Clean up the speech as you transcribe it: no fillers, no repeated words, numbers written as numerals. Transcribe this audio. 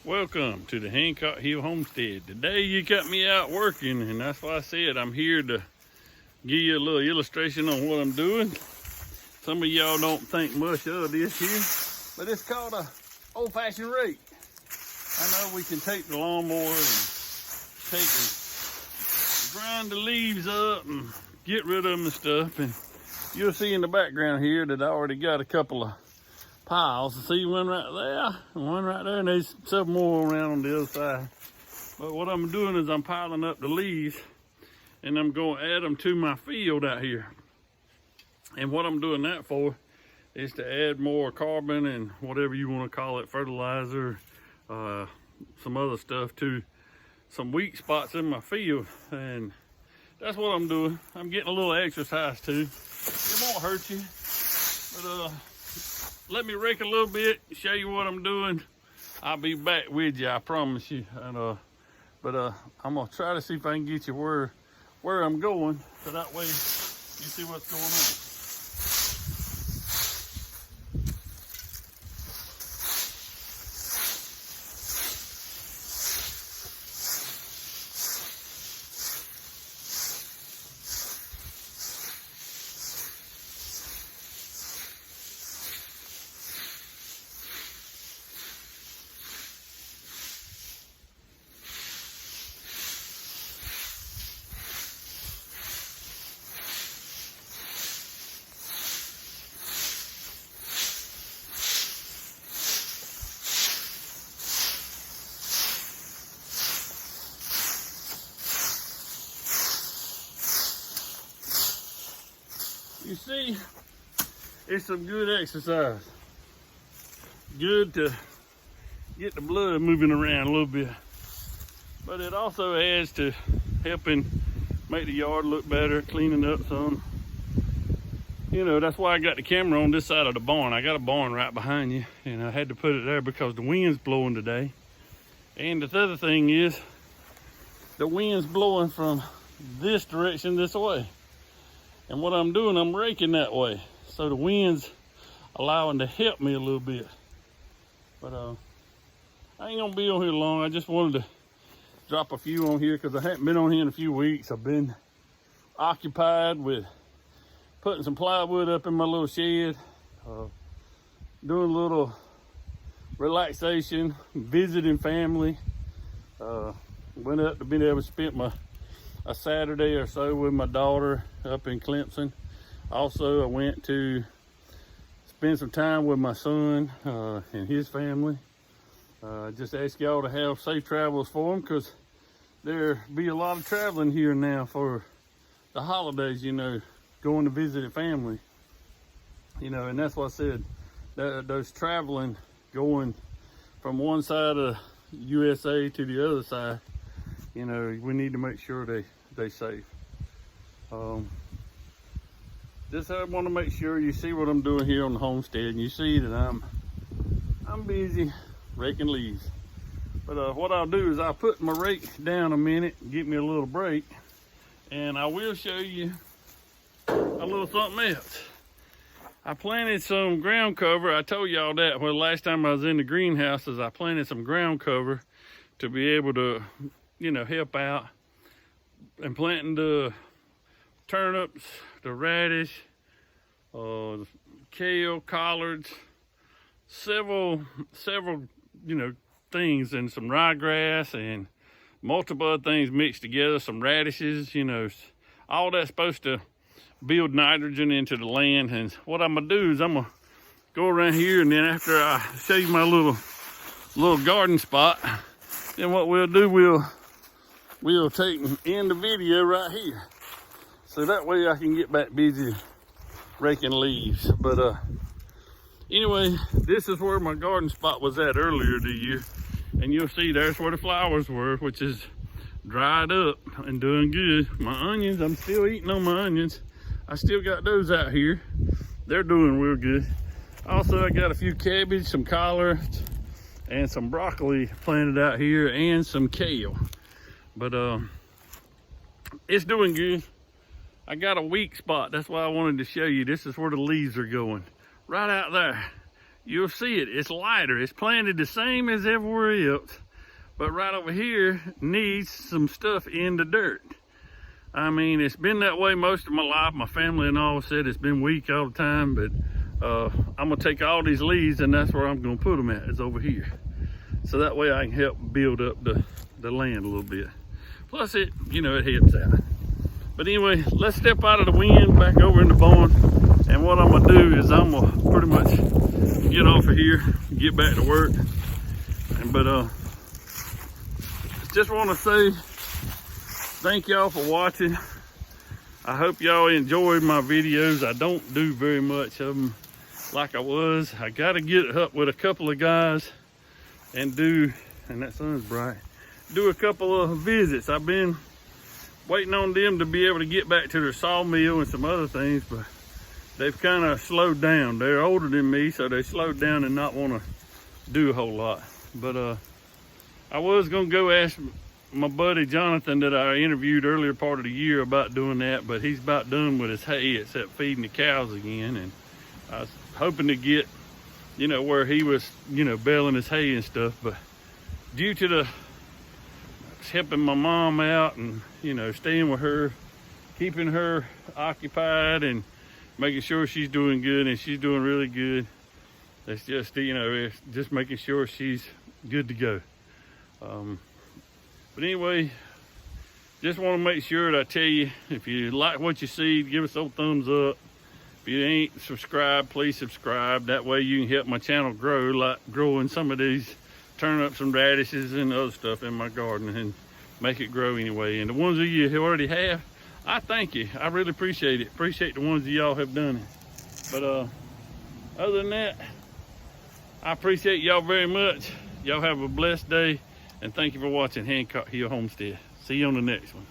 Welcome to the Hancock Hill Homestead. Today you got me out working, and that's why I said I'm here to give you a little illustration on what I'm doing. Some of y'all don't think much of this here, but it's called a old-fashioned rake. I know we can take the lawnmower and grind the leaves up and get rid of them and stuff. And you'll see in the background here that I already got a couple of piles. See one right there, one right there, and there's several more around on the other side. But what I'm doing is I'm piling up the leaves and I'm going to add them to my field out here. And what I'm doing that for is to add more carbon and whatever you want to call it, fertilizer, some other stuff to some weak spots in my field. And that's what I'm doing. I'm getting a little exercise too. It won't hurt you, but let me rake a little bit, show you what I'm doing. I'll be back with you, I promise you. And I'm gonna try to see if I can get you where I'm going, so that way you see what's going on. You see, it's some good exercise. Good to get the blood moving around a little bit. But it also adds to helping make the yard look better, cleaning up some. You know, that's why I got the camera on this side of the barn. I got a barn right behind you, and I had to put it there because the wind's blowing today. And the other thing is, the wind's blowing from this direction this way. And what I'm doing, I'm raking that way. So the wind's allowing to help me a little bit. But I ain't gonna be on here long. I just wanted to drop a few on here because I haven't been on here in a few weeks. I've been occupied with putting some plywood up in my little shed, doing a little relaxation, visiting family. Went up to be able to spend a Saturday or so with my daughter up in Clemson. Also, I went to spend some time with my son and his family. Just ask y'all to have safe travels for them, because there be a lot of traveling here now for the holidays, you know, going to visit a family. You know, and that's what I said, those traveling, going from one side of USA to the other side, you know, we need to make sure they safe. Just I want to make sure you see what I'm doing here on the homestead, and you see that I'm busy raking leaves. But what I'll do is I'll put my rake down a minute, get me a little break, and I will show you a little something else. I planted some ground cover. I told y'all that when last time I was in the greenhouses, I planted some ground cover to be able to, you know, help out and planting the turnips, the radish, kale, collards, several, you know, things, and some ryegrass and multiple other things mixed together, some radishes, you know, all that's supposed to build nitrogen into the land. And what I'm gonna do is I'm gonna go around here, and then after I show you my little garden spot, then what we'll do, we'll take and end the video right here, so that way I can get back busy raking leaves. But anyway, this is where my garden spot was at earlier this year, and you'll see there's where the flowers were, which is dried up and doing good. My onions, I'm still eating on my onions. I still got those out here. They're doing real good. Also, I got a few cabbage, some collards, and some broccoli planted out here, and some kale. But it's doing good. I got a weak spot. That's why I wanted to show you. This is where the leaves are going. Right out there. you'll see it. It's lighter. It's planted the same as everywhere else. But right over here needs some stuff in the dirt. I mean, it's been that way most of my life. My family and all said it's been weak all the time, but I'm gonna take all these leaves and that's where I'm gonna put them at, is over here. So that way I can help build up the land a little bit. Plus it, you know, it helps out. But anyway, let's step out of the wind back over in the barn. And what I'm gonna do is I'm gonna pretty much get off of here, get back to work. But just wanna say thank y'all for watching. I hope y'all enjoyed my videos. I don't do very much of them like I was. I gotta get up with a couple of guys and that sun's bright, do a couple of visits. I've been waiting on them to be able to get back to their sawmill and some other things, but they've kind of slowed down. They're older than me, so they slowed down and not want to do a whole lot. But I was gonna go ask my buddy Jonathan that I interviewed earlier part of the year about doing that, but he's about done with his hay except feeding the cows again. And I was hoping to get, you know, where he was, you know, baling his hay and stuff, but due to the helping my mom out and, you know, staying with her, keeping her occupied and making sure she's doing good, and she's doing really good. It's just, you know, it's just making sure she's good to go. But anyway, just want to make sure that I tell you, if you like what you see, give us a thumbs up. If you ain't subscribed, please subscribe. That way you can help my channel grow, like growing some of these turnips and radishes and other stuff in my garden, and make it grow anyway. And the ones of you who already have, I thank you. I really appreciate it. Appreciate the ones of y'all have done it. But other than that, I appreciate y'all very much. Y'all have a blessed day, and thank you for watching Hancock Hill Homestead. See you on the next one.